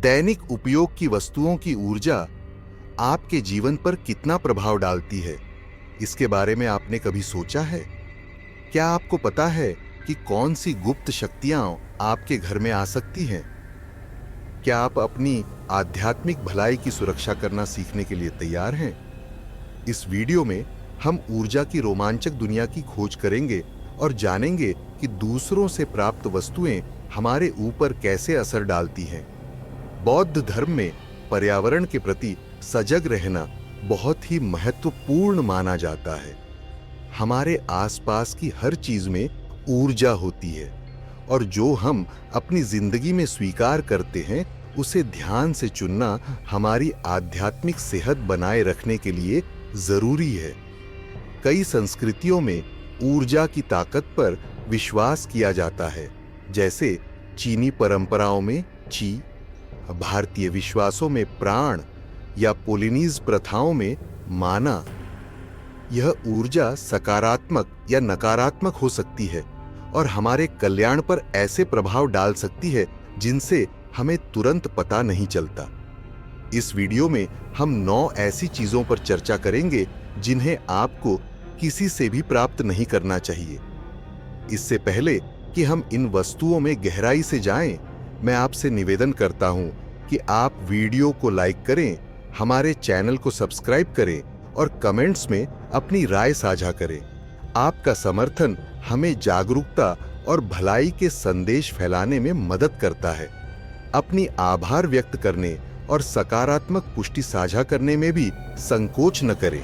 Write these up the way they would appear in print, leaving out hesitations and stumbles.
दैनिक उपयोग की वस्तुओं की ऊर्जा आपके जीवन पर कितना प्रभाव डालती है, इसके बारे में आपने कभी सोचा है? क्या आपको पता है कि कौन सी गुप्त शक्तियां आपके घर में आ सकती हैं? क्या आप अपनी आध्यात्मिक भलाई की सुरक्षा करना सीखने के लिए तैयार हैं? इस वीडियो में हम ऊर्जा की रोमांचक दुनिया की खोज करेंगे और जानेंगे कि दूसरों से प्राप्त वस्तुएं हमारे ऊपर कैसे असर डालती हैं। बौद्ध धर्म में पर्यावरण के प्रति सजग रहना बहुत ही महत्वपूर्ण माना जाता है। हमारे आसपास की हर चीज में ऊर्जा होती है और जो हम अपनी जिंदगी में स्वीकार करते हैं उसे ध्यान से चुनना हमारी आध्यात्मिक सेहत बनाए रखने के लिए जरूरी है। कई संस्कृतियों में ऊर्जा की ताकत पर विश्वास किया जाता है, जैसे चीनी परंपराओं में ची, भारतीय विश्वासों में प्राण या पोलिनीज प्रथाओं में माना। यह ऊर्जा सकारात्मक या नकारात्मक हो सकती है और हमारे कल्याण पर ऐसे प्रभाव डाल सकती है जिनसे हमें तुरंत पता नहीं चलता। इस वीडियो में हम 9 ऐसी चीजों पर चर्चा करेंगे जिन्हें आपको किसी से भी प्राप्त नहीं करना चाहिए। इससे पहले कि हम इन वस्तुओं में गहराई से जाएं, मैं आपसे निवेदन करता हूं कि आप वीडियो को लाइक करें, हमारे चैनल को सब्सक्राइब करें और कमेंट्स में अपनी राय साझा करें। आपका समर्थन हमें जागरूकता और भलाई के संदेश फैलाने में मदद करता है। अपनी आभार व्यक्त करने और सकारात्मक पुष्टि साझा करने में भी संकोच न करें।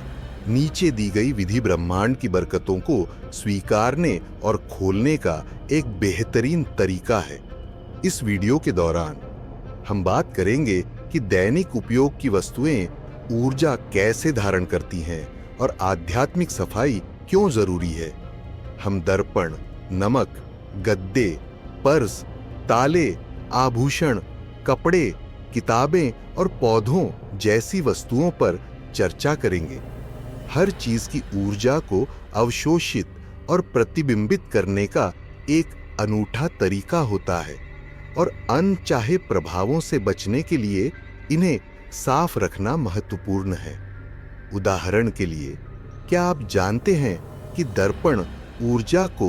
नीचे दी गई विधि ब्रह्मांड की बरकतों को स्वीकारने और खोलने का एक बेहतरीन तरीका है। इस वीडियो के दौरान हम बात करेंगे कि दैनिक उपयोग की वस्तुएं ऊर्जा कैसे धारण करती हैं और आध्यात्मिक सफाई क्यों जरूरी है। हम दर्पण, नमक, गद्दे, पर्स, ताले, आभूषण, कपड़े, किताबें और पौधों जैसी वस्तुओं पर चर्चा करेंगे। हर चीज की ऊर्जा को अवशोषित और प्रतिबिंबित करने का एक अनूठा तरीका होता है और अनचाहे प्रभावों से बचने के लिए इन्हें साफ रखना महत्वपूर्ण है। उदाहरण के लिए, क्या आप जानते हैं कि दर्पण ऊर्जा को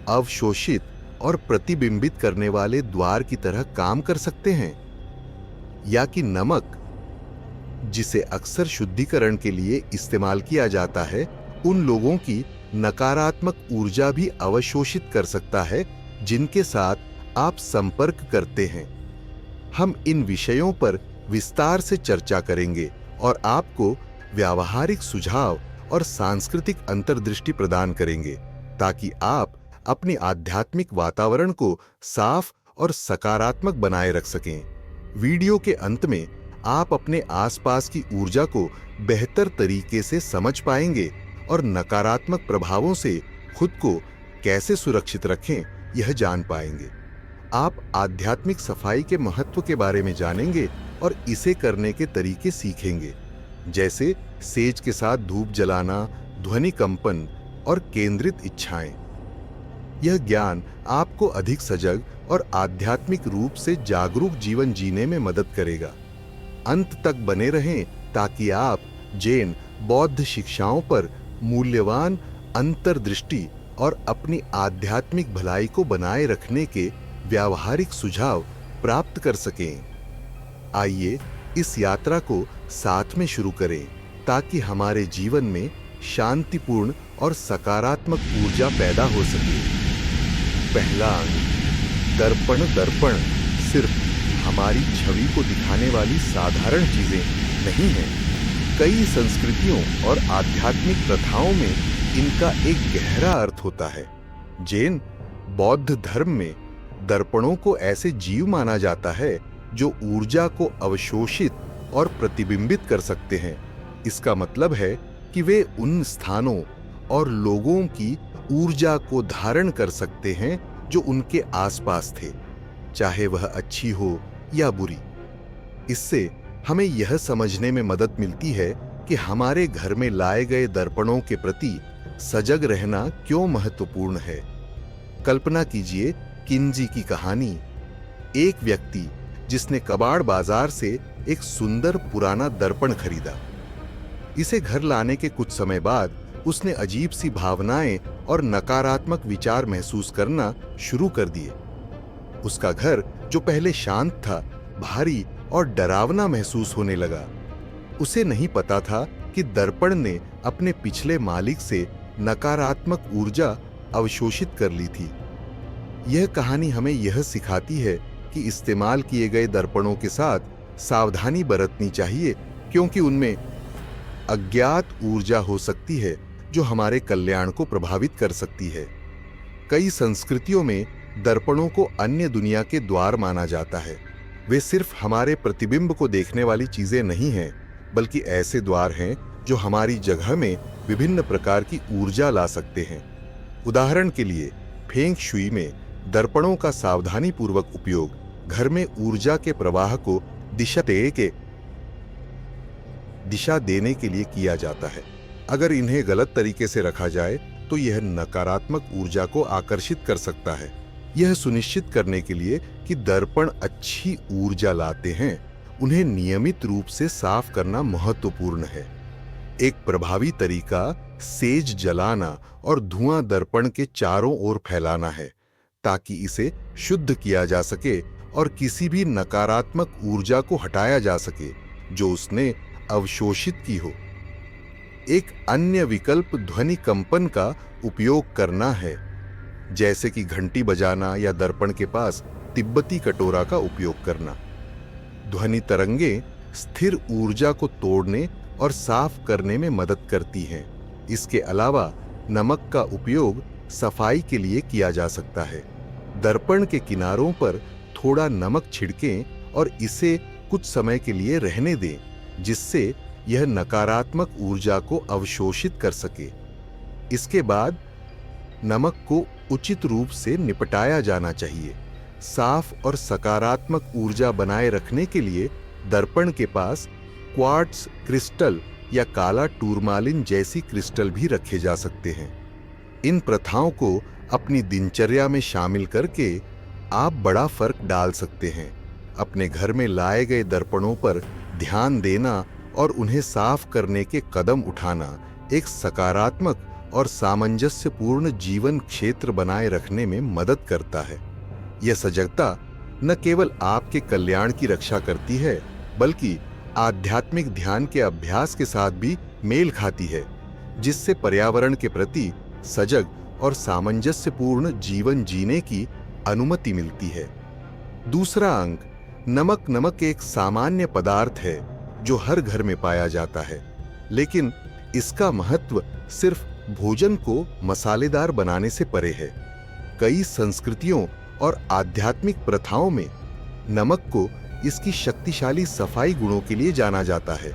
अवशोषित और प्रतिबिंबित करने वाले द्वार की तरह काम कर सकते हैं? या कि नमक, जिसे अक्सर शुद्धिकरण के लिए इस्तेमाल किया जाता है, उन लोगों की नकारात्मक ऊर्जा भी अवशोषित कर सकता है जिनके साथ आप संपर्क करते हैं। हम इन विषयों पर विस्तार से चर्चा करेंगे और आपको व्यावहारिक सुझाव और सांस्कृतिक अंतर्दृष्टि प्रदान करेंगे ताकि आप अपनी आध्यात्मिक वातावरण को साफ और सकारात्मक बनाए रख सकें। वीडियो के अंत में आप अपने आसपास की ऊर्जा को बेहतर तरीके से समझ पाएंगे और नकारात्मक प्रभावों से खुद को कैसे सुरक्षित रखें यह जान पाएंगे। आप आध्यात्मिक सफाई के महत्व के बारे में जानेंगे और इसे करने के तरीके सीखेंगे, जैसे सेज के साथ धूप जलाना, ध्वनि कंपन और केंद्रित इच्छाएं। यह ज्ञान आपको अधिक सजग और आध्यात्मिक रूप से जागरूक जीवन जीने में मदद करेगा। अंत तक बने रहें ताकि आप जैन बौद्ध शिक्षाओं पर मूल्यवान अंतर्दृष्टि और अपनी आध्यात्मिक भलाई को बनाए रखने के व्यावहारिक सुझाव प्राप्त कर सकें। आइए इस यात्रा को साथ में शुरू करें ताकि हमारे जीवन में शांतिपूर्ण और सकारात्मक ऊर्जा पैदा हो सके। पहला अंग, दर्पण। दर्पण सिर्फ हमारी छवि को दिखाने वाली साधारण चीजें नहीं हैं। कई संस्कृतियों और आध्यात्मिक प्रथाओं में इनका एक गहरा अर्थ होता है। जैन बौद्ध धर्म में दर्पणों को ऐसे जीव माना जाता है जो ऊर्जा को अवशोषित और प्रतिबिंबित कर सकते हैं। इसका मतलब है कि वे उन स्थानों और लोगों की ऊर्जा को धारण कर सकते हैं जो उनके आसपास थे, चाहे वह अच्छी हो या बुरी। इससे हमें यह समझने में मदद मिलती है कि हमारे घर में लाए गए दर्पणों के प्रति सजग रहना क्यों महत्वपूर्ण है। कल्पना कीजिए किंजी की कहानी। एक व्यक्ति जिसने कबाड़ बाजार से एक सुंदर पुराना दर्पण खरीदा। इसे घर लाने के कुछ समय बाद उसने अजीब सी भावनाएं और नकारात्मक विचार महसूस करना शुरू कर दिए। उसका घर जो पहले शांत था, भारी और डरावना महसूस होने लगा। उसे नहीं पता था कि दर्पण ने अपने पिछले मालिक से नकारात्मक ऊर्जा अवशोषित कर ली थी। यह कहानी हमें यह सिखाती है कि इस्तेमाल किए गए दर्पणों के साथ सावधानी बरतनी चाहिए, क्योंकि उनमें अज्ञात ऊर्जा हो सकती है जो हमारे कल्याण को प्रभावित कर सकती है। कई संस्कृतियों में दर्पणों को अन्य दुनिया के द्वार माना जाता है। वे सिर्फ हमारे प्रतिबिंब को देखने वाली चीजें नहीं हैं, बल्कि ऐसे द्वार हैं जो हमारी जगह में विभिन्न प्रकार की ऊर्जा ला सकते हैं। उदाहरण के लिए, फेंग शुई में दर्पणों का सावधानीपूर्वक उपयोग घर में ऊर्जा के प्रवाह को दिशा देने के लिए किया जाता है। अगर इन्हें गलत तरीके से रखा जाए तो यह नकारात्मक ऊर्जा को आकर्षित कर सकता है। यह सुनिश्चित करने के लिए कि दर्पण अच्छी ऊर्जा लाते हैं, उन्हें नियमित रूप से साफ करना महत्वपूर्ण है। एक प्रभावी तरीका सेज जलाना और धुआं दर्पण के चारों ओर फैलाना है, ताकि इसे शुद्ध किया जा सके और किसी भी नकारात्मक ऊर्जा को हटाया जा सके जो उसने अवशोषित की हो। एक अन्य विकल्प ध्वनि कंपन का उपयोग करना है, जैसे कि घंटी बजाना या दर्पण के पास तिब्बती कटोरा का उपयोग करना। ध्वनि तरंगें स्थिर ऊर्जा को तोड़ने और साफ करने में मदद करती हैं। इसके अलावा नमक का उपयोग सफाई के लिए किया जा सकता है। दर्पण के किनारों पर थोड़ा नमक छिड़कें और इसे कुछ समय के लिए रहने दें, जिससे यह नकारात्मक ऊर्जा को अवशोषित कर सके। इसके बाद नमक को उचित रूप से निपटाया जाना चाहिए। साफ और सकारात्मक ऊर्जा बनाए रखने के लिए दर्पण के पास क्वार्ट्ज क्रिस्टल या काला टूरमालिन जैसी क्रिस्टल भी रखे जा सकते हैं। इन प्रथाओं को अपनी दिनचर्या में शामिल करके आप बड़ा फर्क डाल सकते हैं। अपने घर में लाए गए दर्पणों पर ध्यान देना और उन्हें साफ करने के कदम उठाना एक सकारात्मक और सामंजस्यपूर्ण जीवन क्षेत्र बनाए रखने में मदद करता है। यह सजगता न केवल आपके कल्याण की रक्षा करती है, बल्कि आध्यात्मिक ध्यान के अभ्यास के साथ भी मेल खाती है, जिससे पर्यावरण के प्रति सजग और सामंजस्यपूर्ण जीवन जीने की अनुमति मिलती है। दूसरा अंक, नमक एक सामान्य पदार्थ है जो हर घर में पाया जाता है, लेकिन इसका महत्व सिर्फ भोजन को मसालेदार बनाने से परे है। कई संस्कृतियों और आध्यात्मिक प्रथाओं में नमक को इसकी शक्तिशाली सफाई गुणों के लिए जाना जाता है,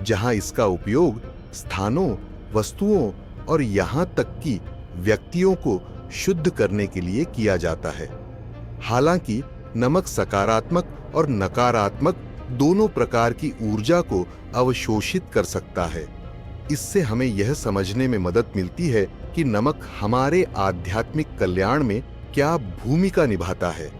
जहां इसका उपयोग स्थानों, वस्तुओं और यहां तक कि व्यक्तियों को शुद्ध करने के लिए किया जाता है। हालांकि नमक सकारात्मक और नकारात्मक दोनों प्रकार की ऊर्जा को अवशोषित कर सकता है। इससे हमें यह समझने में मदद मिलती है कि नमक हमारे आध्यात्मिक कल्याण में क्या भूमिका निभाता है।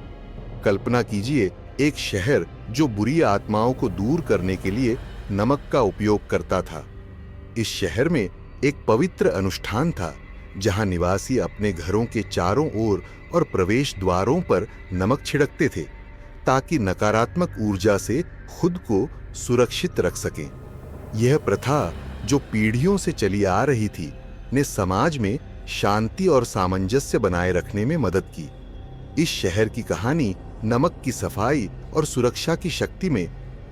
कल्पना कीजिए एक शहर जो बुरी आत्माओं को दूर करने के लिए नमक का उपयोग करता था। इस शहर में एक पवित्र अनुष्ठान था जहां निवासी अपने घरों के चारों ओर और प्रवेश द्वारों पर नमक छिड़कते थे, ताकि नकारात्मक ऊर्जा से खुद को सुरक्षित रख सकें। यह प्रथा, जो पीढ़ियों से चली आ रही थी, ने समाज में शांति और सामंजस्य बनाए रखने में मदद की। इस शहर की कहानी नमक की सफाई और सुरक्षा की शक्ति में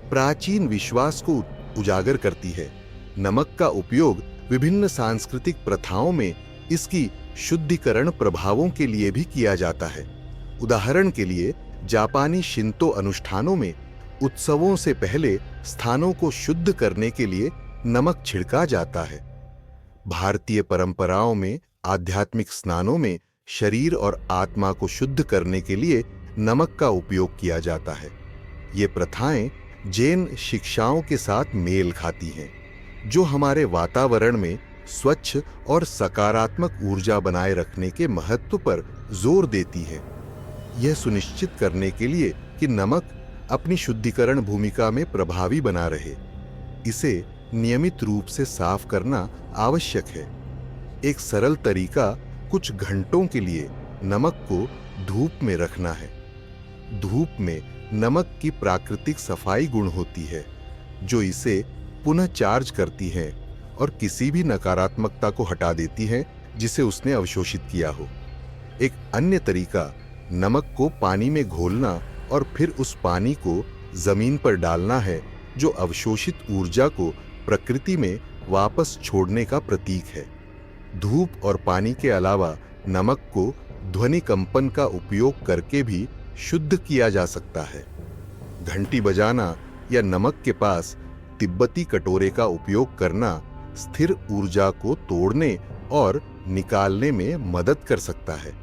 प्राचीन विश्वास को उजागर करती है। नमक का उपयोग विभिन्न सांस्कृतिक प्रथाओं में इसकी शुद्धिकरण प्रभावों के लिए भी किया जाता है। उदाहरण के लिए, जापानी शिंतो अनुष्ठानों में उत्सवों से पहले स्थानों को शुद्ध करने के लिए नमक छिड़का जाता है। भारतीय परंपराओं में आध्यात्मिक स्नानों में शरीर और आत्मा को शुद्ध करने के लिए नमक का उपयोग किया जाता है। ये प्रथाएं जैन शिक्षाओं के साथ मेल खाती हैं, जो हमारे वातावरण में स्वच्छ और सकारात्मक ऊर्जा बनाए रखने के महत्व पर जोर देती है। यह सुनिश्चित करने के लिए कि नमक अपनी शुद्धिकरण भूमिका में प्रभावी बना रहे। इसे नियमित रूप से साफ करना आवश्यक है। एक सरल तरीका कुछ घंटों के लिए नमक को धूप में रखना है। धूप में नमक की प्राकृतिक सफाई गुण होती है, जो इसे पुनः चार्ज करती है और किसी भी नकारात्मकता को हटा देती है जिसे उसने अवशोषित किया हो। एक अन्य तरीका नमक को पानी में घोलना और फिर उस पानी को जमीन पर डालना है, जो अवशोषित ऊर्जा को प्रकृति में वापस छोड़ने का प्रतीक है। धूप और पानी के अलावा नमक को ध्वनि कंपन का उपयोग करके भी शुद्ध किया जा सकता है। घंटी बजाना या नमक के पास तिब्बती कटोरे का उपयोग करना स्थिर ऊर्जा को तोड़ने और निकालने में मदद कर सकता है।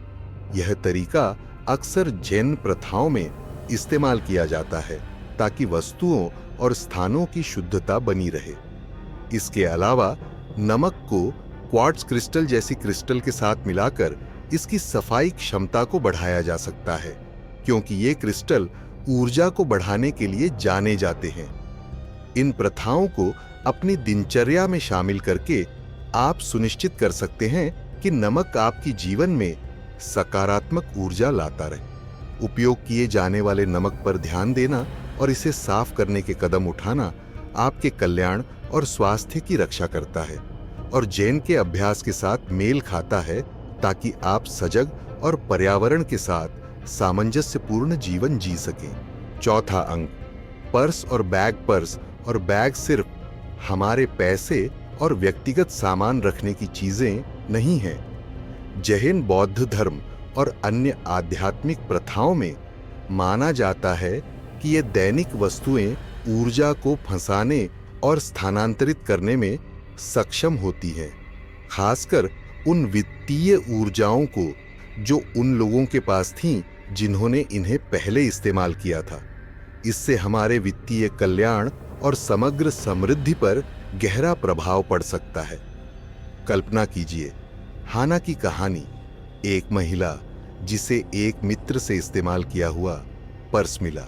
यह तरीका अक्सर जैन प्रथाओं में इस्तेमाल किया जाता है ताकि वस्तुओं और स्थानों की शुद्धता बनी रहे। इसके अलावा नमक को क्वार्ट्ज क्रिस्टल जैसी क्रिस्टल के साथ मिलाकर इसकी सफाई क्षमता को बढ़ाया जा सकता है, क्योंकि ये क्रिस्टल ऊर्जा को बढ़ाने के लिए जाने जाते हैं। इन प्रथाओं को अपनी दिनचर्या में शामिल करके आप सुनिश्चित कर सकते हैं कि नमक आपकी जीवन में सकारात्मक ऊर्जा लाता रहे। उपयोग किए जाने वाले नमक पर ध्यान देना और इसे साफ करने के कदम उठाना आपके कल्याण और स्वास्थ्य की रक्षा करता है और जैन के अभ्यास के साथ मेल खाता है, ताकि आप सजग और पर्यावरण के साथ सामंजस्यपूर्ण जीवन जी सकें। चौथा अंक, पर्स और बैग सिर्फ हमारे पैसे और व्यक्तिगत सामान रखने की चीजें नहीं हैं। जैन बौद्ध धर्म और अन्य आध्यात्मिक प्रथाओं में माना जाता है कि ये दैनिक वस्तुएं ऊर्जा को फंसाने और स्थानांतरित करने में सक्षम होती हैं, खासकर उन वित्तीय ऊर्जाओं को जो उन लोगों के पास थीं जिन्होंने इन्हें पहले इस्तेमाल किया था। इससे हमारे वित्तीय कल्याण और समग्र समृद्धि पर गहरा प्रभाव पड़ सकता है। कल्पना कीजिए, हाना की कहानी, एक महिला जिसे एक मित्र से इस्तेमाल किया हुआ पर्स मिला।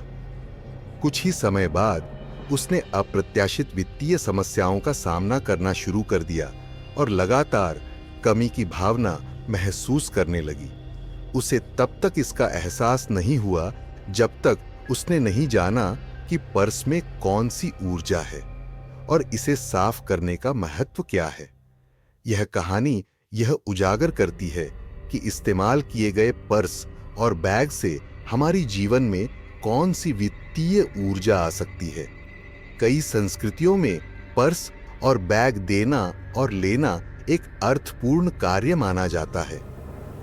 कुछ ही समय बाद उसने अप्रत्याशित वित्तीय समस्याओं का सामना करना शुरू कर दिया और लगातार कमी की भावना महसूस करने लगी। उसे तब तक इसका एहसास नहीं हुआ जब तक उसने नहीं जाना कि पर्स में कौन सी ऊर्जा है और इसे साफ करने का महत्व क्या है। यह कहानी यह उजागर करती है कि इस्तेमाल किए गए पर्स और बैग से हमारी जीवन में कौन सी वित्तीय ऊर्जा आ सकती है। कई संस्कृतियों में पर्स और बैग देना और लेना एक अर्थपूर्ण कार्य माना जाता है।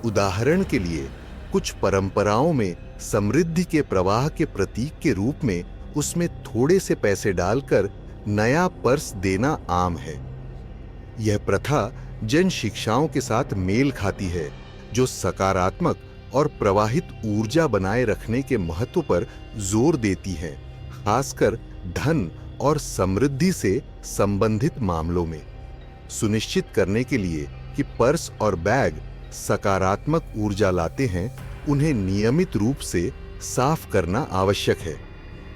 उदाहरण के लिए, कुछ परंपराओं में समृद्धि के प्रवाह के प्रतीक के रूप में उसमें थोड़े से पैसे डालकर नया पर्स देना आम है। यह प्रथा जैन शिक्षाओं के साथ मेल खाती है, जो सकारात्मक और प्रवाहित ऊर्जा बनाए रखने के महत्व पर जोर देती है, खासकर धन और समृद्धि से संबंधित मामलों में। सुनिश्चित करने के लिए कि पर्स और बैग सकारात्मक ऊर्जा लाते हैं, उन्हें नियमित रूप से साफ करना आवश्यक है।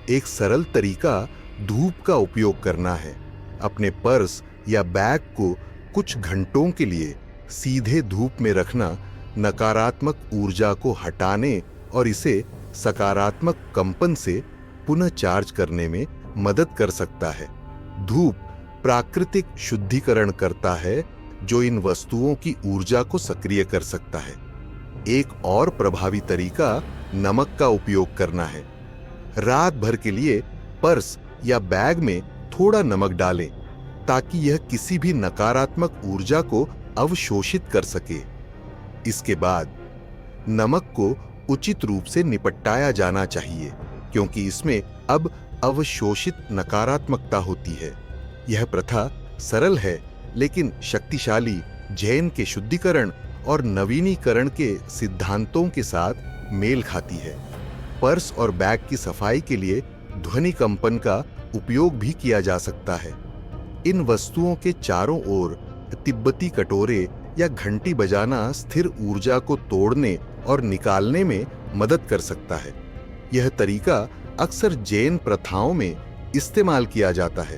एक सरल तरीका धूप का उपयोग करना है। अपने पर्स या बैग को कुछ घंटों के लिए सीधे धूप में रखना नकारात्मक ऊर्जा को हटाने और इसे सकारात्मक कंपन से पुनः चार्ज करने में मदद कर सकता है। धूप प्राकृतिक शुद्धिकरण करता है, जो इन वस्तुओं की ऊर्जा को सक्रिय कर सकता है। एक और प्रभावी तरीका नमक का उपयोग करना है। रात भर के लिए पर्स या बैग में थोड़ा नमक डालें, ताकि यह किसी भी नकारात्मक ऊर्जा को अवशोषित कर सके। इसके बाद नमक को उचित रूप से निपटाया जाना चाहिए, क्योंकि इसमें अब अवशोषित नकारात्मकता होती है। यह प्रथा सरल है लेकिन शक्तिशाली जैन के शुद्धिकरण और नवीनीकरण के सिद्धांतों के साथ मेल खाती है। पर्स और बैग की सफाई के लिए ध्वनि कंपन का उपयोग भी किया जा सकता है। इन वस्तुओं के चारों ओर तिब्बती कटोरे या घंटी बजाना स्थिर ऊर्जा को तोड़ने और निकालने में मदद कर सकता है। यह तरीका अक्सर जैन प्रथाओं में इस्तेमाल किया जाता है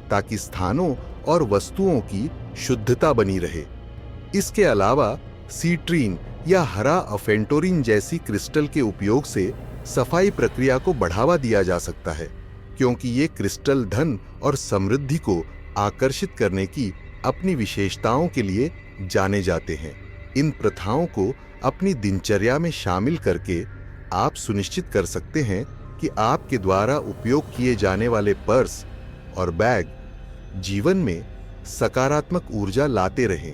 ताकि स्थानों और वस्तुओं की शुद्धता बनी रहे। इसके अलावा सीट्रीन या हरा अफेंटोरिन जैसी क्रिस्टल के उपयोग से सफाई प्रक्रिया को बढ़ावा दिया जा सकता है, क्योंकि ये क्रिस्टल धन और समृद्धि को आकर्षित करने की अपनी विशेषताओं के लिए जाने जाते हैं। इन प्रथाओं को अपनी दिनचर्या में शामिल करके आप सुनिश्चित कर सकते हैं कि आपके द्वारा उपयोग किए जाने वाले पर्स और बैग जीवन में सकारात्मक ऊर्जा लाते रहें।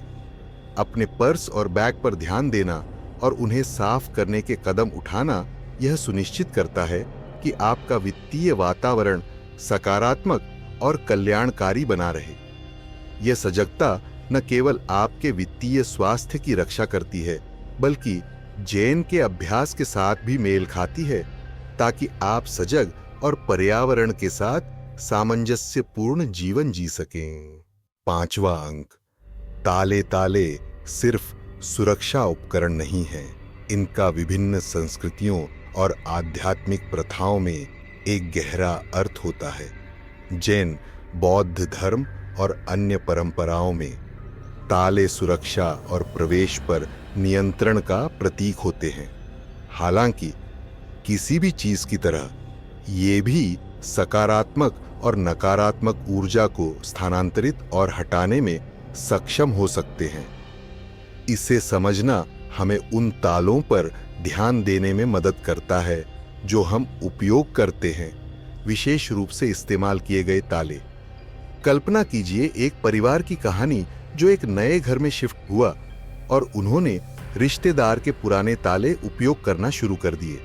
अपने पर्स और बैग पर ध्यान देना और उन्हें साफ करने के कदम उठाना यह सुनिश्चित करता है कि आपका वित्तीय वातावरण सकारात्मक और कल्याणकारी बना रहे। यह सजगता न केवल आपके वित्तीय स्वास्थ्य की रक्षा करती है, बल्कि जैन के अभ्यास के साथ भी मेल खाती है, ताकि आप सजग और पर्यावरण के साथ सामंजस्यपूर्ण जीवन जी सकें। 5वां अंक, ताले ताले सिर्फ सुरक्षा उपकरण नहीं हैं, इनका विभिन्न संस्कृतियों और आध्यात्मिक प्रथाओं में एक गहरा अर्थ होता है। जैन, बौद्ध धर्म और अन्य परंपराओं में ताले सुरक्षा और प्रवेश पर नियंत्रण का प्रतीक होते हैं। हालांकि किसी भी चीज की तरह ये भी सकारात्मक और नकारात्मक ऊर्जा को स्थानांतरित और हटाने में सक्षम हो सकते हैं। इसे समझना हमें उन तालों पर ध्यान देने में मदद करता है जो हम उपयोग करते हैं, विशेष रूप से इस्तेमाल किए गए ताले। कल्पना कीजिए एक परिवार की कहानी जो एक नए घर में शिफ्ट हुआ और उन्होंने रिश्तेदार के पुराने ताले उपयोग करना शुरू कर दिए।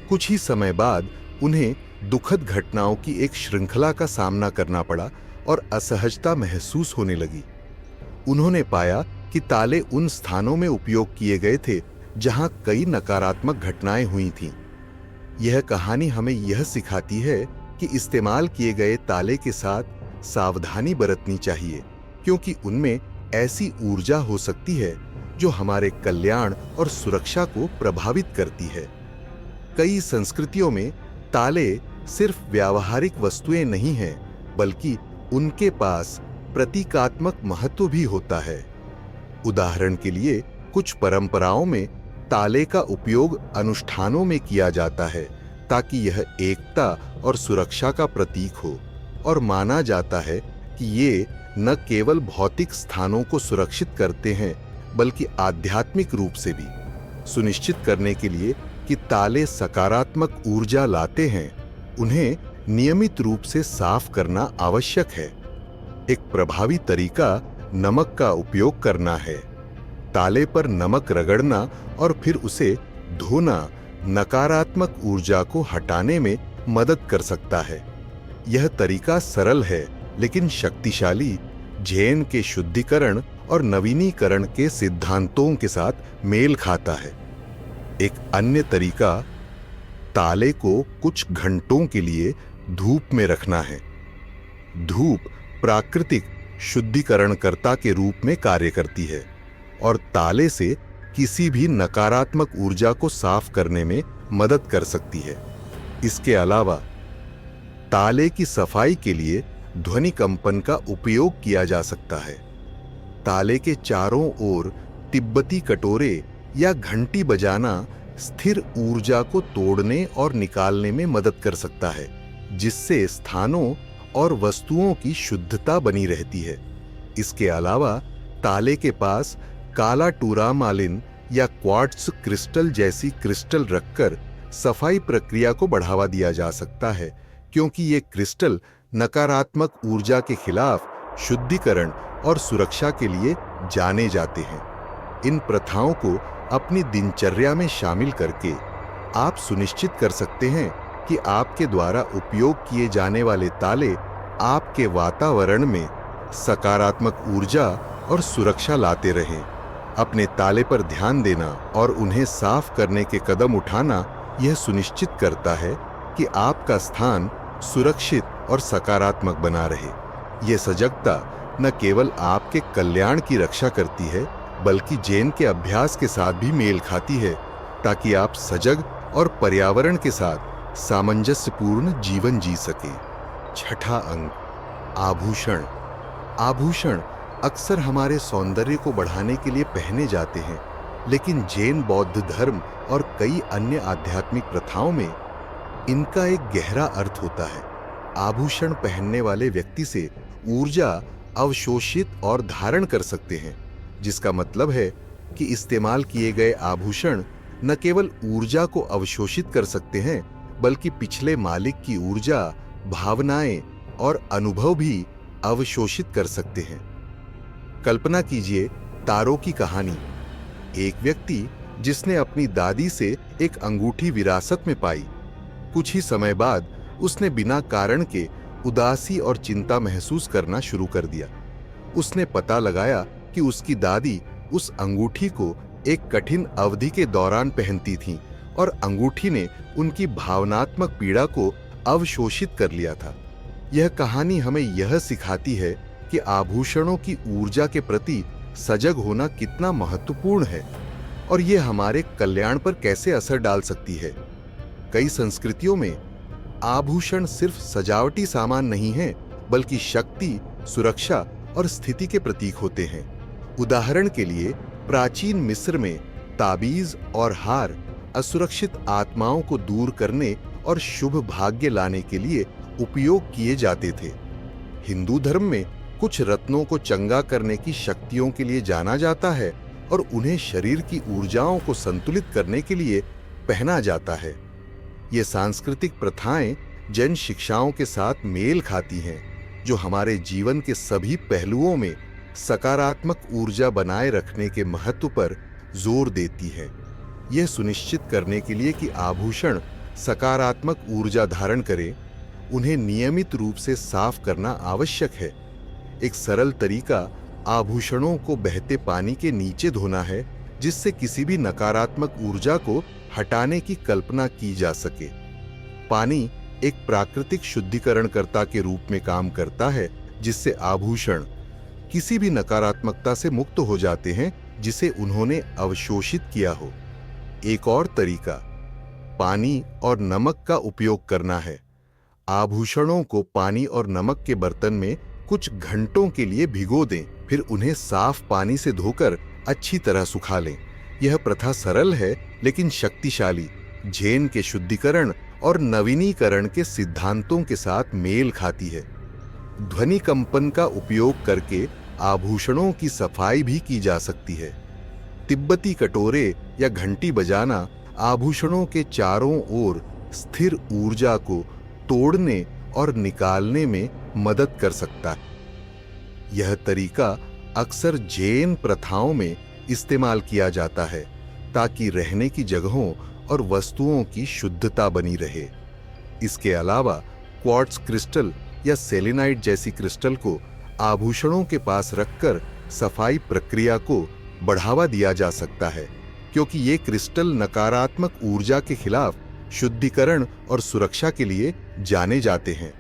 कुछ ही समय बाद उन्हें दुखद घटनाओं की एक श्रृंखला का सामना करना पड़ा और असहजता महसूस होने लगी। उन्होंने पाया कि ताले उन स्थानों में उपयोग किए गए थे जहां कई नकारात्मक घटनाएं हुई थीं। यह कहानी हमें यह सिखाती है कि इस्तेमाल किए गए ताले के साथ सावधानी बरतनी चाहिए, क्योंकि उनमें ऐसी ऊर्जा हो सकती है जो हमारे कल्याण और सुरक्षा को प्रभावित करती है। कई संस्कृतियों में ताले सिर्फ व्यावहारिक वस्तुएं नहीं हैं, बल्कि उनके पास प्रतीकात्मक महत्व भी होता है। उदाहरण के लिए, कुछ परंपराओं में ताले का उपयोग अनुष्ठानों में किया जाता है ताकि यह एकता और सुरक्षा का प्रतीक हो, और माना जाता है कि ये न केवल भौतिक स्थानों को सुरक्षित करते हैं, बल्कि आध्यात्मिक रूप से भी। सुनिश्चित करने के लिए कि ताले सकारात्मक ऊर्जा लाते हैं, उन्हें नियमित रूप से साफ करना आवश्यक है। एक प्रभावी तरीका नमक का उपयोग करना है। ताले पर नमक रगड़ना और फिर उसे धोना नकारात्मक ऊर्जा को हटाने में मदद कर सकता है। यह तरीका सरल है लेकिन शक्तिशाली, जैन के शुद्धिकरण और नवीनीकरण के सिद्धांतों के साथ मेल खाता है। एक अन्य तरीका ताले को कुछ घंटों के लिए धूप में रखना है। धूप प्राकृतिक शुद्धिकरणकर्ता के रूप में कार्य करती है और ताले से किसी भी नकारात्मक ऊर्जा को साफ करने में मदद कर सकती है। इसके अलावा ताले की सफाई के लिए ध्वनि कंपन का उपयोग किया जा सकता है। ताले के चारों ओर तिब्बती कटोरे या घंटी बजाना स्थिर ऊर्जा को तोड़ने और निकालने में मदद कर सकता है, जिससे स्थानों और वस्तुओं की शुद्धता बनी रहती है। इसके अलावा ताले के पास काला टूरामालिन या क्वार्ट्ज क्रिस्टल जैसी क्रिस्टल रखकर सफाई प्रक्रिया को बढ़ावा दिया जा सकता है, क्योंकि ये क्रिस्टल नकारात्मक ऊर्जा के खिलाफ शुद्धिकरण और सुरक्षा के लिए जाने जाते हैं। इन प्रथाओं को अपनी दिनचर्या में शामिल करके आप सुनिश्चित कर सकते हैं कि आपके द्वारा उपयोग किए जाने वाले ताले आपके वातावरण में सकारात्मक ऊर्जा और सुरक्षा लाते रहें। अपने ताले पर ध्यान देना और उन्हें साफ करने के कदम उठाना यह सुनिश्चित करता है कि आपका स्थान सुरक्षित और सकारात्मक बना रहे। यह सजगता न केवल आपके कल्याण की रक्षा करती है, बल्कि जैन के अभ्यास के साथ भी मेल खाती है, ताकि आप सजग और पर्यावरण के साथ सामंजस्यपूर्ण जीवन जी सके। छठा अंग, आभूषण। आभूषण अक्सर हमारे सौंदर्य को बढ़ाने के लिए पहने जाते हैं, लेकिन जैन बौद्ध धर्म और कई अन्य आध्यात्मिक प्रथाओं में इनका एक गहरा अर्थ होता है। आभूषण पहनने वाले व्यक्ति से ऊर्जा अवशोषित और धारण कर सकते हैं, जिसका मतलब है कि इस्तेमाल किए गए आभूषण न केवल ऊर्जा को अवशोषित कर सकते हैं, बल्कि पिछले मालिक की ऊर्जा, भावनाएं और अनुभव भी अवशोषित कर सकते हैं। कल्पना कीजिए तारों की कहानी। एक व्यक्ति जिसने अपनी दादी से एक अंगूठी विरासत में पाई, कुछ ही समय बाद उसने बिना कारण के उदासी और चिंता महसूस करना शुरू कर दिया। उसने पता लगाया कि उसकी दादी उस अंगूठी को एक कठिन अवधि के दौरान पहनती थीं और अंगूठी ने उनकी भावनात्मक पीड़ा को अवशोषित कर लिया था। यह कहानी हमें यह सिखाती है कि आभूषणों की ऊर्जा के प्रति सजग होना कितना महत्वपूर्ण है और यह हमारे कल्याण पर कैसे असर डाल सकती है। कई संस्कृतियों में आभूषण सिर्फ सजावटी सामान नहीं है, बल्कि शक्ति, सुरक्षा और स्थिति के प्रतीक होते हैं। उदाहरण के लिए प्राचीन मिस्र में ताबीज और हार असुरक्षित आत्माओं को दूर करने और शुभ भाग्य लाने के लिए उपयोग किए जाते थे। हिंदू धर्म में कुछ रत्नों को चंगा करने की शक्तियों के लिए जाना जाता है और उन्हें शरीर की ऊर्जाओं को संतुलित करने के लिए पहना जाता है। ये सांस्कृतिक प्रथाएं जैन शिक्षाओं के साथ मेल खाती हैं, जो हमारे जीवन के सभी पहलुओं में सकारात्मक ऊर्जा बनाए रखने के महत्व पर जोर देती है। यह सुनिश्चित करने के लिए कि आभूषण सकारात्मक ऊर्जा धारण करें, उन्हें नियमित रूप से साफ करना आवश्यक है। एक सरल तरीका आभूषणों को बहते पानी के नीचे धोना है, जिससे किसी भी नकारात्मक ऊर्जा को हटाने की कल्पना की जा सके। पानी एक प्राकृतिक शुद्धिकरणकर्ता के रूप में काम करता है, जिससे आभूषण किसी भी नकारात्मकता से मुक्त हो जाते हैं जिसे उन्होंने अवशोषित किया हो। एक और तरीका पानी और नमक का उपयोग करना है। आभूषणों को पानी और नमक के बर्तन में कुछ घंटों के लिए भिगो दें, फिर उन्हें साफ पानी से धोकर अच्छी तरह सुखा लें। यह प्रथा सरल है लेकिन शक्तिशाली, जैन के शुद्धिकरण और नवीनीकरण के सिद्धांतों के साथ मेल खाती है। ध्वनि कंपन का उपयोग करके आभूषणों की सफाई भी की जा सकती है। तिब्बती कटोरे या घंटी बजाना आभूषणों के चारों ओर स्थिर ऊर्जा को तोड़ने और निकालने में मदद कर सकता है। यह तरीका अक्सर जैन प्रथाओं में इस्तेमाल किया जाता है ताकि रहने की जगहों और वस्तुओं की शुद्धता बनी रहे। इसके अलावा क्वार्ट्ज क्रिस्टल या सेलेनाइट जैसी क्रिस्टल को आभूषणों के पास रखकर सफाई प्रक्रिया को बढ़ावा दिया जा सकता है, क्योंकि ये क्रिस्टल नकारात्मक ऊर्जा के खिलाफ शुद्धिकरण और सुरक्षा के लिए जाने जाते हैं।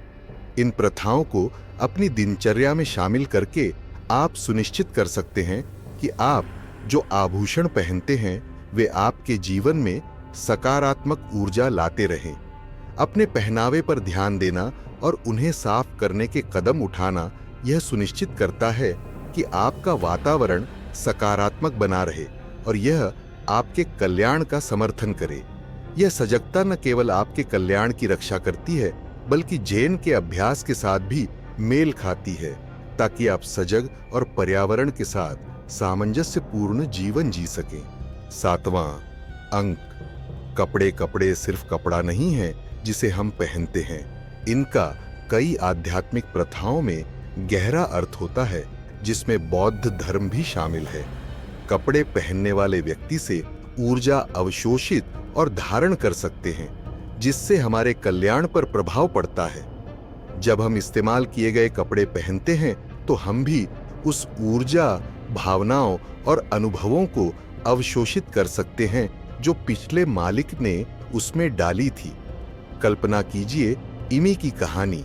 इन प्रथाओं को अपनी दिनचर्या में शामिल करके आप सुनिश्चित कर सकते हैं कि आप जो आभूषण पहनते हैं वे आपके जीवन में सकारात्मक ऊर्जा लाते रहें। अपने पहनावे पर ध्यान देना और उन्हें साफ करने के कदम उठाना यह सुनिश्चित करता है कि आपका वातावरण सकारात्मक बना रहे और यह आपके कल्याण का समर्थन करे। यह सजगता न केवल आपके कल्याण की रक्षा करती है, बल्कि जैन के अभ्यास के साथ भी मेल खाती है, ताकि आप सजग और पर्यावरण के साथ सामंजस्यपूर्ण जीवन जी सकें। सातवां अंक, कपड़े। कपड़े सिर्फ कपड़ा नहीं है जिसे हम पहनते हैं, इनका कई आध्यात्मिक प्रथाओं में गहरा अर्थ होता है, जिसमें बौद्ध धर्म भी शामिल है। कपड़े पहनने वाले व्यक्ति से ऊर्जा अवशोषित और धारण कर सकते हैं, जिससे हमारे कल्याण पर प्रभाव पड़ता है। जब हम इस्तेमाल किए गए कपड़े पहनते हैं तो हम भी उस ऊर्जा, भावनाओं और अनुभवों को अवशोषित कर सकते हैं जो पिछले मालिक ने उसमें डाली थी। कल्पना कीजिए इमी की कहानी।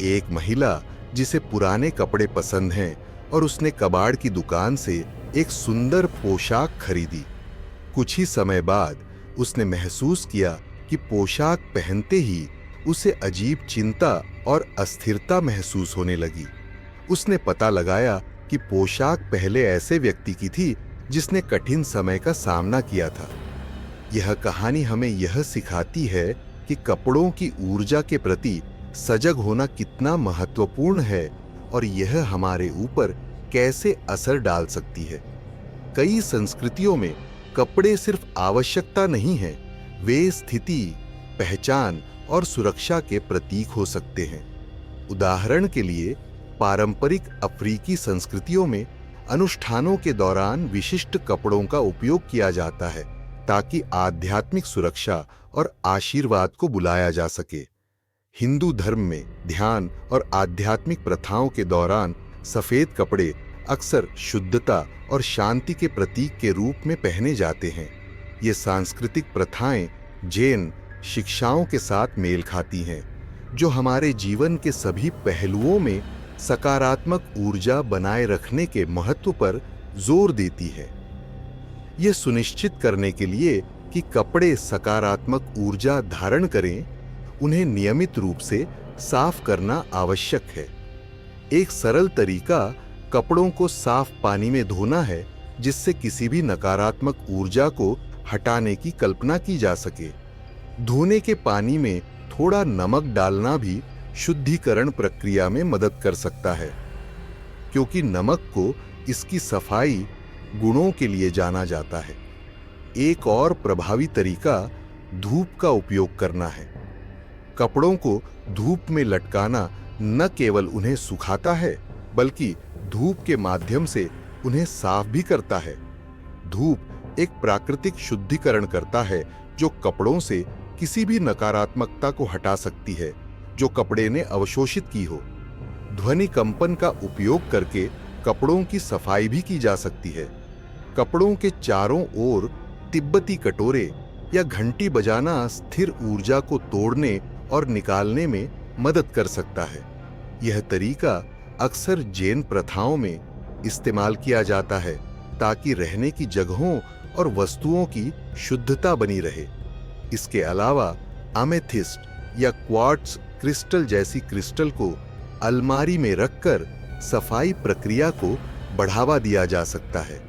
एक महिला जिसे पुराने कपड़े पसंद हैं और उसने कबाड़ की दुकान से एक सुंदर पोशाक खरीदी। कुछ ही समय बाद उसने महसूस किया कि पोशाक पहनते ही उसे अजीब चिंता और अस्थिरता महसूस होने लगी। उसने पता लगाया कि पोशाक पहले ऐसे व्यक्ति की थी जिसने कठिन समय का सामना किया था। यह कहानी हमें यह सिखाती है कि कपड़ों की ऊर्जा के प्रति सजग होना कितना महत्वपूर्ण है और यह हमारे ऊपर कैसे असर डाल सकती है। कई संस्कृतियों में कपड़े सिर्फ आवश्यकता नहीं है, वे स्थिति, पहचान और सुरक्षा के प्रतीक हो सकते हैं। उदाहरण के लिए, पारंपरिक अफ्रीकी संस्कृतियों में अनुष्ठानों के दौरान विशिष्ट कपड़ों का उपयोग किया जाता है ताकि आध्यात्मिक सुरक्षा और आशीर्वाद को बुलाया जा सके। हिंदू धर्म में ध्यान और आध्यात्मिक प्रथाओं के दौरान सफेद कपड़े अक्सर शुद्धता और शांति के प्रतीक के रूप में पहने जाते हैं। ये सांस्कृतिक प्रथाएं जैन शिक्षाओं के साथ मेल खाती हैं, जो हमारे जीवन के सभी पहलुओं में सकारात्मक ऊर्जा बनाए रखने के महत्व पर जोर देती है। यह सुनिश्चित करने के लिए कि कपड़े सकारात्मक ऊर्जा धारण करें, उन्हें नियमित रूप से साफ करना आवश्यक है। एक सरल तरीका कपड़ों को साफ पानी में धोना है, जिससे किसी भी नकारात्मक ऊर्जा को हटाने की कल्पना की जा सके। धोने के पानी में थोड़ा नमक डालना भी शुद्धिकरण प्रक्रिया में मदद कर सकता है, क्योंकि नमक को इसकी सफाई गुणों के लिए जाना जाता है। एक और प्रभावी तरीका धूप का उपयोग करना है। कपड़ों को धूप में लटकाना न केवल उन्हें सुखाता है, बल्कि धूप के माध्यम से उन्हें साफ भी करता है। धूप एक प्राकृतिक शुद्धिकरण करता है जो कपड़ों से किसी भी नकारात्मकता को हटा सकती है जो कपड़े ने अवशोषित की हो। ध्वनि कंपन का उपयोग करके कपड़ों की सफाई भी की जा सकती है। कपड़ों के चारों ओर तिब्बती कटोरे या घंटी बजाना स्थिर ऊर्जा को तोड़ने और निकालने में मदद कर सकता है। यह तरीका अक्सर जैन प्रथाओं में इस्तेमाल किया जाता है ताकि रहने की जगहों और वस्तुओं की शुद्धता बनी रहे। इसके अलावा एमेथिस्ट या क्वार्ट्ज क्रिस्टल जैसी क्रिस्टल को अलमारी में रखकर सफाई प्रक्रिया को बढ़ावा दिया जा सकता है,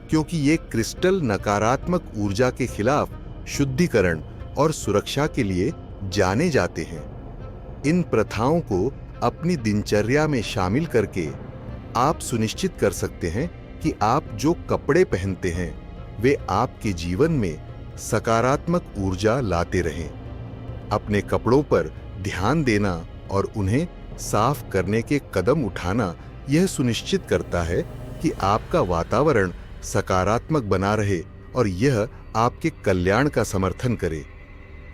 क्योंकि ये क्रिस्टल नकारात्मक ऊर्जा के खिलाफ शुद्धिकरण और सुरक्षा के लिए जाने जाते हैं। इन प्रथाओं को अपनी दिनचर्या में शामिल करके आप सुनिश्चित कर सकते हैं कि आप जो कपड़े पहनते हैं वे आपके जीवन में सकारात्मक ऊर्जा लाते रहें। अपने कपड़ों पर ध्यान देना और उन्हें साफ करने के कदम उठाना यह सुनिश्चित करता है कि आपका वातावरण सकारात्मक बना रहे और यह आपके कल्याण का समर्थन करे।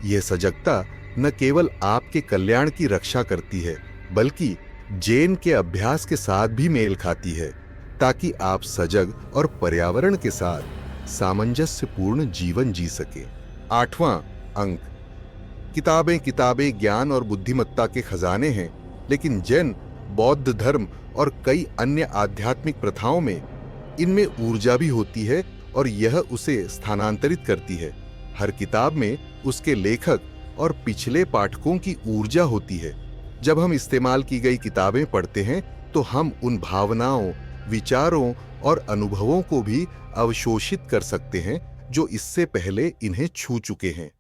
यह सजगता न केवल आपके कल्याण की रक्षा करती है, बल्कि जैन के अभ्यास के साथ भी मेल खाती है, ताकि आप सजग और पर्यावरण के साथ सामंजस्यपूर्ण जीवन जी सके। 8वां अंक, किताबें किताबें ज्ञान और बुद्धिमत्ता के खजाने हैं, लेकिन जैन, बौद्ध धर्म और कई अन्य आध्यात्मिक प्रथाओं में इनमें ऊर्जा भी होती है और यह उसे स्थानांतरित करती है। हर किताब में उसके लेखक और पिछले पाठकों की ऊर्जा होती है। जब हम इस्तेमाल की गई किताबें पढ़ते हैं तो हम उन भावनाओं, विचारों और अनुभवों को भी अवशोषित कर सकते हैं जो इससे पहले इन्हें छू चुके हैं।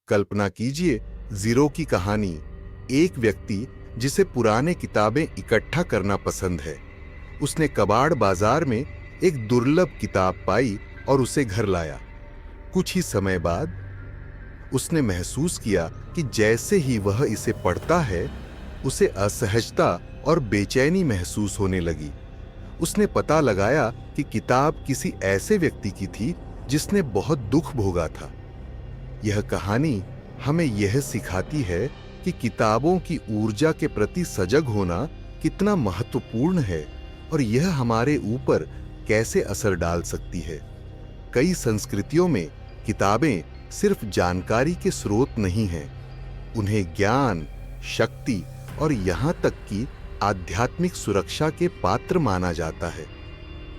कल्पना कीजिए ज़ीरो की कहानी। एक व्यक्ति जिसे पुराने किताबें इकट्ठा करना पसंद है, उसने कबाड़ बाजार में एक दुर्लभ किताब पाई और उसे घर लाया। कुछ ही समय बाद उसने महसूस किया कि जैसे ही वह इसे पढ़ता है, उसे असहजता और बेचैनी महसूस होने लगी। उसने पता लगाया कि किताब किसी ऐसे व्यक्ति की थी जिसने बहुत दुख भोगा था। यह कहानी हमें यह सिखाती है कि किताबों की ऊर्जा के प्रति सजग होना कितना महत्वपूर्ण है और यह हमारे ऊपर कैसे असर डाल सकती है। कई संस्कृतियों में किताबें सिर्फ जानकारी के स्रोत नहीं हैं, उन्हें ज्ञान, शक्ति और यहाँ तक कि आध्यात्मिक सुरक्षा के पात्र माना जाता है।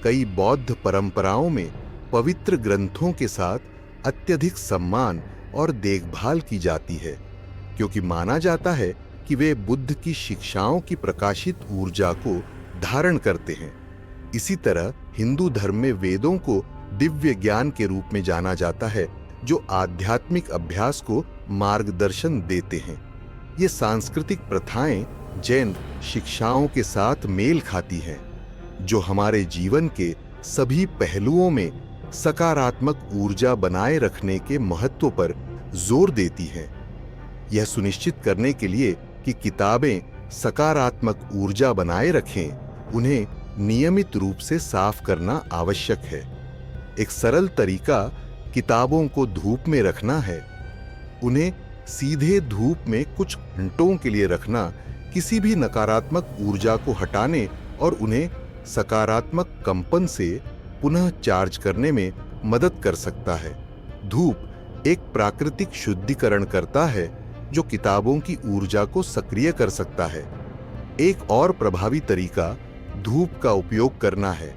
कई बौद्ध परंपराओं में पवित्र ग्रंथों के साथ अत्यधिक सम्मान और देखभाल की जाती है, क्योंकि माना जाता है कि वे बुद्ध की शिक्षाओं की प्रकाशित ऊर्जा को धारण करते हैं। इसी तरह हिंदू धर्म में वेदों को दिव्य ज्ञान के रूप में जाना जाता है, जो आध्यात्मिक अभ्यास को मार्गदर्शन देते हैं। ये सांस्कृतिक प्रथाएं जैन शिक्षाओं के साथ मेल खाती हैं, जो हमारे जीवन के सभी पहलुओं में सकारात्मक ऊर्जा बनाए रखने के महत्व पर जोर देती हैं। यह सुनिश्चित करने के लिए कि किताबें सकारात्मक ऊर्जा बनाए रखें, उन्हें नियमित रूप से साफ करना आवश्यक है। एक सरल तरीका किताबों को धूप में रखना है। उन्हें सीधे धूप में कुछ घंटों के लिए रखना किसी भी नकारात्मक ऊर्जा को हटाने और उन्हें सकारात्मक कंपन से पुनः चार्ज करने में मदद कर सकता है। धूप एक प्राकृतिक शुद्धिकरण करता है, जो किताबों की ऊर्जा को सक्रिय कर सकता है। एक और प्रभावी तरीका धूप का उपयोग करना है।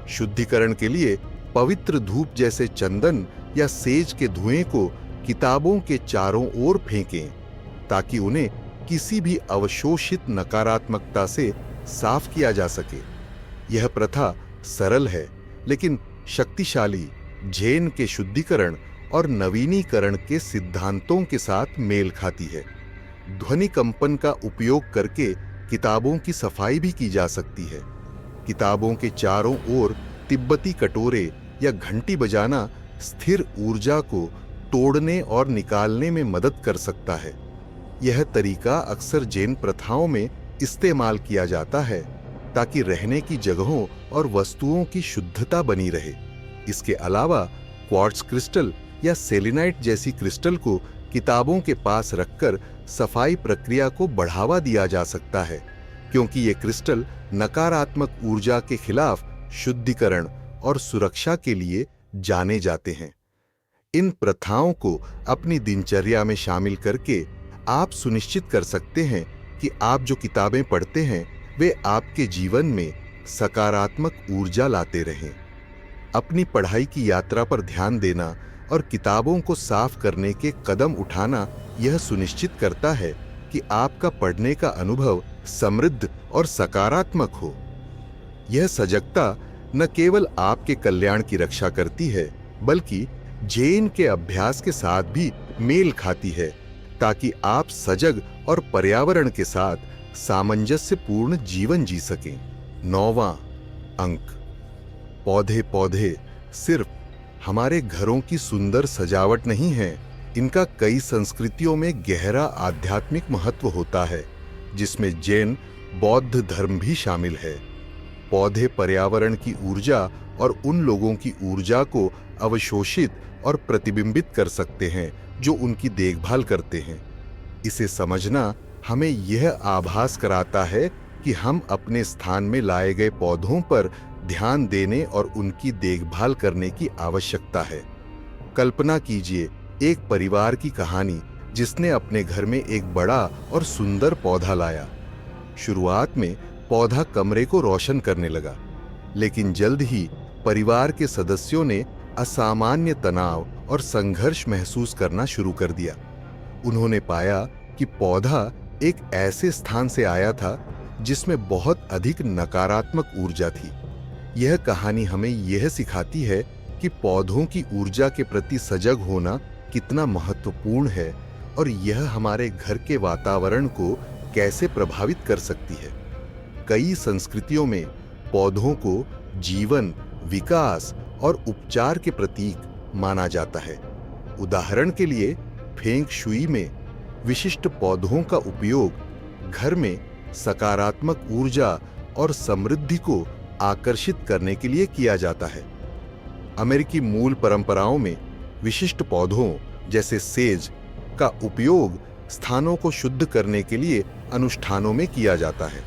शुद्धिकरण के लिए पवित्र धूप जैसे चंदन या सेज के धुएं को किताबों के चारों ओर फेंकें, ताकि उन्हें किसी भी अवशोषित नकारात्मकता से साफ किया जा सके। यह प्रथा सरल है, लेकिन शक्तिशाली जैन के शुद्धिकरण और नवीनीकरण के सिद्धांतों के साथ मेल खाती है। ध्वनि कंपन का उपयोग करके किताबों की सफाई भी की जा सकती है। किताबों के चारों ओर तिब्बती कटोरे या घंटी बजाना स्थिर ऊर्जा को तोड़ने और निकालने में मदद कर सकता है। यह तरीका अक्सर जैन प्रथाओं में इस्तेमाल किया जाता है, ताकि रहने की जगहों और वस्तुओं की शुद्धता बनी रहे। इसके अलावा क्वार्ट्ज क्रिस्टल या सेलेनाइट जैसी क्रिस्टल को किताबों के पास रखकर सफाई प्रक्रिया को बढ़ावा दिया जा सकता है, क्योंकि ये क्रिस्टल नकारात्मक ऊर्जा के खिलाफ शुद्धिकरण और सुरक्षा के लिए जाने जाते हैं। इन प्रथाओं को अपनी दिनचर्या में शामिल करके आप सुनिश्चित कर सकते हैं कि आप जो किताबें पढ़ते हैं वे आपके जीवन में सकारात्मक ऊर्जा लाते रहें। अपनी पढ़ाई की यात्रा पर ध्यान देना और किताबों को साफ करने के कदम उठाना यह सुनिश्चित करता है कि आपका पढ़ने का अनुभव समृद्ध और सकारात्मक हो। यह सजगता न केवल आपके कल्याण की रक्षा करती है, बल्कि जैन के अभ्यास के साथ भी मेल खाती है, ताकि आप सजग और पर्यावरण के साथ सामंजस्यपूर्ण जीवन जी सकें। 9वां अंक, पौधे पौधे सिर्फ हमारे घरों की सुंदर सजावट नहीं है, इनका कई संस्कृतियों में गहरा आध्यात्मिक महत्व होता है, जिसमें जैन बौद्ध धर्म भी शामिल है। पौधे पर्यावरण की ऊर्जा और उन लोगों की ऊर्जा को अवशोषित और प्रतिबिंबित कर सकते हैं जो उनकी देखभाल करते हैं। इसे समझना हमें यह आभास कराता है कि हम अपने स्थान में लाए गए पौधों पर ध्यान देने और उनकी देखभाल करने की आवश्यकता है। कल्पना कीजिए एक परिवार की कहानी जिसने अपने घर में एक बड़ा और सुंदर पौधा लाया। शुरुआत में पौधा कमरे को रोशन करने लगा, लेकिन जल्द ही परिवार के सदस्यों ने असामान्य तनाव और संघर्ष महसूस करना शुरू कर दिया। उन्होंने पाया कि पौधा एक ऐसे स्थान से आया था जिसमें बहुत अधिक नकारात्मक ऊर्जा थी। यह कहानी हमें यह सिखाती है कि पौधों की ऊर्जा के प्रति सजग होना कितना महत्वपूर्ण है और यह हमारे घर के वातावरण को कैसे प्रभावित कर सकती है। कई संस्कृतियों में पौधों को जीवन, विकास और उपचार के प्रतीक माना जाता है। उदाहरण के लिए फेंग शुई में विशिष्ट पौधों का उपयोग घर में सकारात्मक ऊर्जा और समृद्धि को आकर्षित करने के लिए किया जाता है। अमेरिकी मूल परंपराओं में विशिष्ट पौधों जैसे सेज का उपयोग स्थानों को शुद्ध करने के लिए अनुष्ठानों में किया जाता है।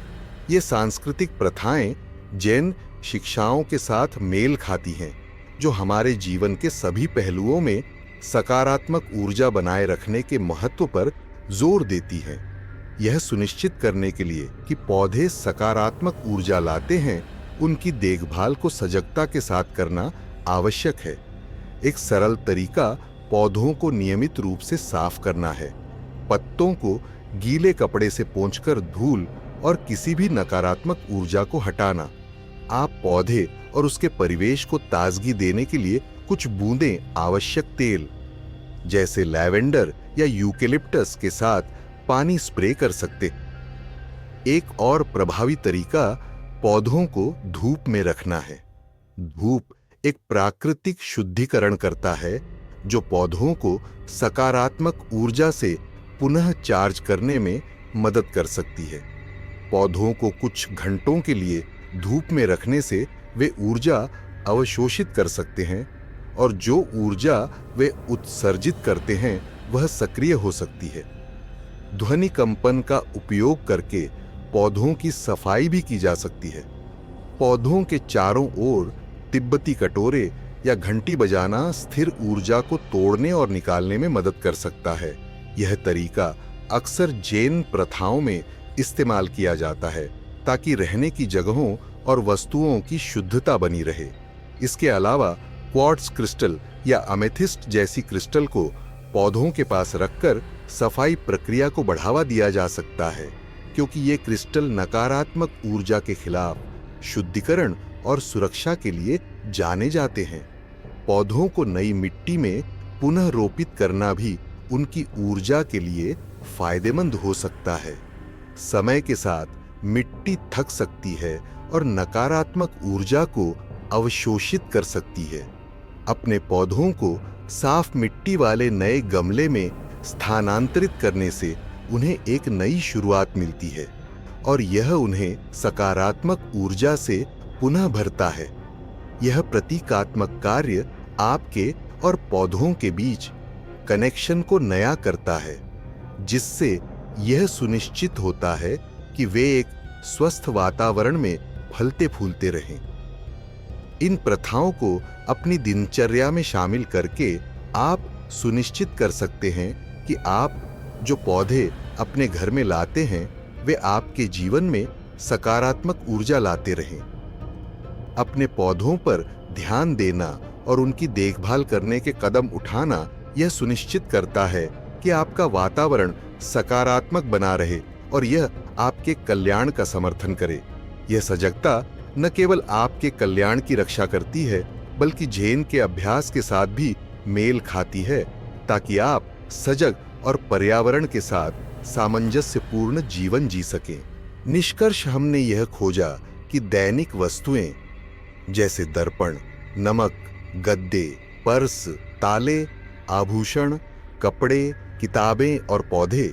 ये सांस्कृतिक प्रथाएं जैन शिक्षाओं के साथ मेल खाती हैं, जो हमारे जीवन के सभी पहलुओं में सकारात्मक ऊर्जा बनाए रखने के महत्व पर जोर देती हैं। यह सुनिश्चित करने के लिए कि पौधे सकारात्मक ऊर्जा लाते हैं, उनकी देखभाल को सजगता के साथ करना आवश्यक है। एक सरल तरीका पौधों को नियमित रूप से साफ करना है। पत्तों को गीले कपड़े से पोंछकर धूल और किसी भी नकारात्मक ऊर्जा को हटाना। आप पौधे और उसके परिवेश को ताजगी देने के लिए कुछ बूंदें आवश्यक तेल जैसे लैवेंडर या यूकेलिप्टस के साथ पानी स्प्रे कर सकते। एक और प्रभावी तरीका पौधों को धूप में रखना है। धूप एक प्राकृतिक शुद्धिकरण करता है जो पौधों को सकारात्मक ऊर्जा से पुनः चार्ज करने में मदद कर सकती है। पौधों को कुछ घंटों के लिए धूप में रखने से वे ऊर्जा अवशोषित कर सकते हैं और जो ऊर्जा वे उत्सर्जित करते हैं वह सक्रिय हो सकती है। ध्वनि कंपन का उपयोग करके पौधों की सफाई भी की जा सकती है। पौधों के चारों ओर तिब्बती कटोरे या घंटी बजाना स्थिर ऊर्जा को तोड़ने और निकालने में मदद कर सकता है। यह तरीका अक्सर जैन प्रथाओं में इस्तेमाल किया जाता है ताकि रहने की जगहों और वस्तुओं की शुद्धता बनी रहे। इसके अलावा क्वार्ट्ज क्रिस्टल या अमेथिस्ट जैसी क्रिस्टल को पौधों के पास रखकर सफाई प्रक्रिया को बढ़ावा दिया जा सकता है, क्योंकि ये क्रिस्टल नकारात्मक ऊर्जा के खिलाफ शुद्धिकरण और सुरक्षा के लिए जाने जाते हैं। पौधों को नई मिट्टी में पुनः रोपित करना भी उनकी ऊर्जा के लिए फायदेमंद हो सकता है। समय के साथ मिट्टी थक सकती है और नकारात्मक ऊर्जा को अवशोषित कर सकती है। अपने पौधों को साफ मिट्टी वाले नए गमले में स्थानांतरित करने से उन्हें एक नई शुरुआत मिलती है और यह उन्हें सकारात्मक ऊर्जा से पुनः भरता है। यह प्रतीकात्मक कार्य आपके और पौधों के बीच कनेक्शन को नया करता है, जिससे यह सुनिश्चित होता है कि वे एक स्वस्थ वातावरण में फलते फूलते रहें। इन प्रथाओं को अपनी दिनचर्या में शामिल करके आप सुनिश्चित कर सकते हैं कि आप जो पौधे अपने घर में लाते हैं वे आपके जीवन में सकारात्मक ऊर्जा लाते रहें। अपने पौधों पर ध्यान देना और उनकी देखभाल करने के कदम उठाना यह सुनिश्चित करता है कि आपका वातावरण सकारात्मक बना रहे और यह आपके कल्याण का समर्थन करे। यह सजगता न केवल आपके कल्याण की रक्षा करती है, बल्कि जैन के अभ्यास के साथ भी मेल खाती है, ताकि आप सजग और पर्यावरण के साथ सामंजस्यपूर्ण जीवन जी सकें। निष्कर्ष हमने यह खोजा कि दैनिक वस्तुएं जैसे दर्पण, नमक, गद्दे, पर्स, ताले, आभूषण, कपड़े, किताबें और पौधे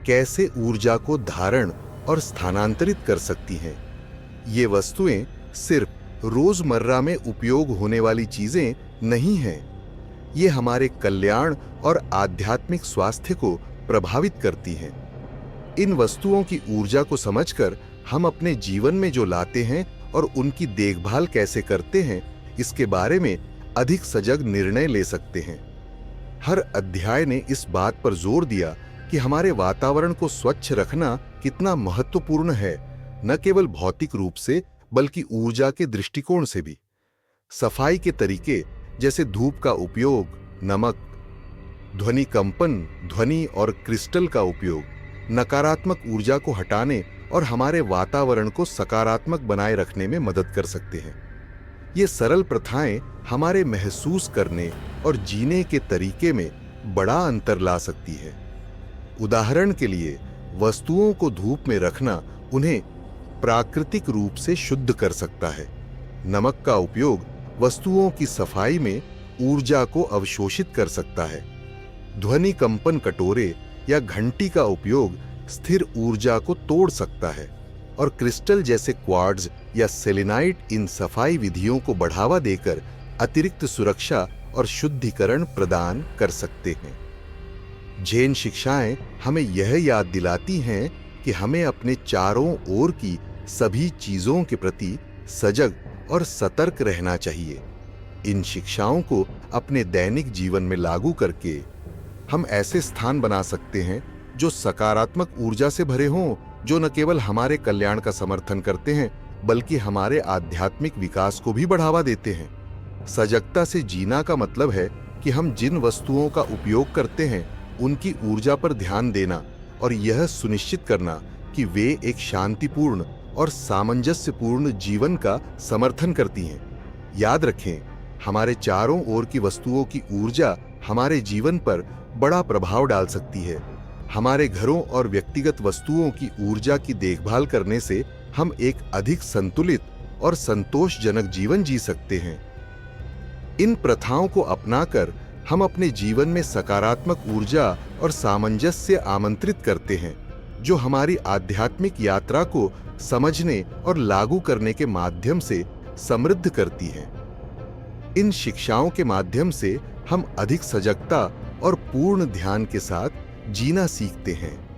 कैसे ऊर्जा को धारण और स्थानांतरित कर सकती हैं। ये वस्तुएं सिर्फ रोजमर्रा में उपयोग होने वाली चीजें नहीं हैं। ये हमारे कल्याण और आध्यात्मिक स्वास्थ्य को प्रभावित करती हैं। इन वस्तुओं की ऊर्जा को समझकर हम अपने जीवन में जो लाते हैं और उनकी देखभाल कैसे करते हैं, इसके बारे में अधिक सजग निर्णय ले सकते हैं। हर अध्याय ने इस बात पर जोर दिया कि हमारे वातावरण को स्वच्छ रखना कितना महत्वपूर्ण है, न केवल भौतिक रूप से बल्कि ऊर्जा के दृष्टिकोण से भी। सफाई के तरीके जैसे धूप का उपयोग, नमक, ध्वनि कंपन, ध्वनि और क्रिस्टल का उपयोग नकारात्मक ऊर्जा को हटाने और हमारे वातावरण को सकारात्मक बनाए रखने में मदद कर सकते हैं। ये सरल प्रथाएं हमारे महसूस करने और जीने के तरीके में बड़ा अंतर ला सकती है। उदाहरण के लिए, वस्तुओं को धूप में रखना उन्हें प्राकृतिक रूप से शुद्ध कर सकता है। नमक का उपयोग वस्तुओं की सफाई में ऊर्जा को अवशोषित कर सकता है। ध्वनि कंपन कटोरे या घंटी का उपयोग स्थिर ऊर्जा को तोड़ सकता है और क्रिस्टल जैसे क्वार्ट्ज या सेलेनाइट इन सफाई विधियों को बढ़ावा देकर अतिरिक्त सुरक्षा और शुद्धिकरण प्रदान कर सकते हैं। जैन शिक्षाएं हमें यह याद दिलाती हैं कि हमें अपने चारों ओर की सभी चीजों के प्रति सजग और सतर्क रहना चाहिए। इन शिक्षाओं को अपने दैनिक जीवन में लागू करके हम ऐसे स्थान बना सकते हैं जो सकारात्मक ऊर्जा से भरे हों, जो न केवल हमारे कल्याण का समर्थन करते हैं बल्कि हमारे आध्यात्मिक विकास को भी बढ़ावा देते हैं। सजगता से जीना का मतलब है कि हम जिन वस्तुओं का उपयोग करते हैं उनकी ऊर्जा पर ध्यान देना और यह सुनिश्चित करना कि वे एक शांतिपूर्ण और सामंजस्यपूर्ण जीवन का समर्थन करती हैं। याद रखें, हमारे चारों ओर की वस्तुओं की ऊर्जा हमारे जीवन पर बड़ा प्रभाव डाल सकती है। हमारे घरों और व्यक्तिगत वस्तुओं की ऊर्जा की देखभाल करने से हम एक अधिक संतुलित और संतोषजनक जीवन जी सकते हैं। इन प्रथाओं को अपनाकर हम अपने जीवन में सकारात्मक ऊर्जा और सामंजस्य आमंत्रित करते हैं, जो हमारी आध्यात्मिक यात्रा को समझने और लागू करने के माध्यम से समृद्ध करती है। इन शिक्षाओं के माध्यम से हम अधिक सजगता और पूर्ण ध्यान के साथ जीना सीखते हैं।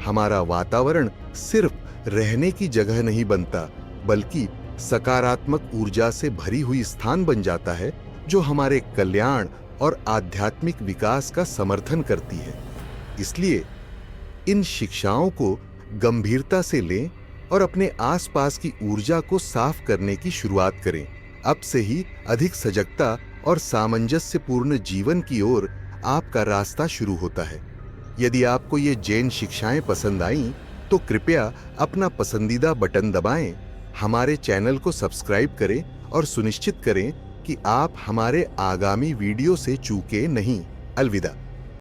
हमारा वातावरण सिर्फ रहने की जगह नहीं बनता, बल्कि सकारात्मक ऊर्जा से भरी हुई स्थान बन जाता है, जो हमारे कल्याण और आध्यात्मिक विकास का समर्थन करती है। इसलिए इन शिक्षाओं को गंभीरता से लें और अपने आसपास की ऊर्जा को साफ करने की शुरुआत करें। अब से ही अधिक सजगता और सामंजस्यपूर्ण जीवन की ओर आपका रास्ता शुरू होता है। यदि आपको ये जैन शिक्षाएं पसंद आईं, तो कृपया अपना पसंदीदा बटन दबाएं, हमारे चैनल को सब्सक्राइब करें और सुनिश्चित करें कि आप हमारे आगामी वीडियो से चूके नहीं। अलविदा।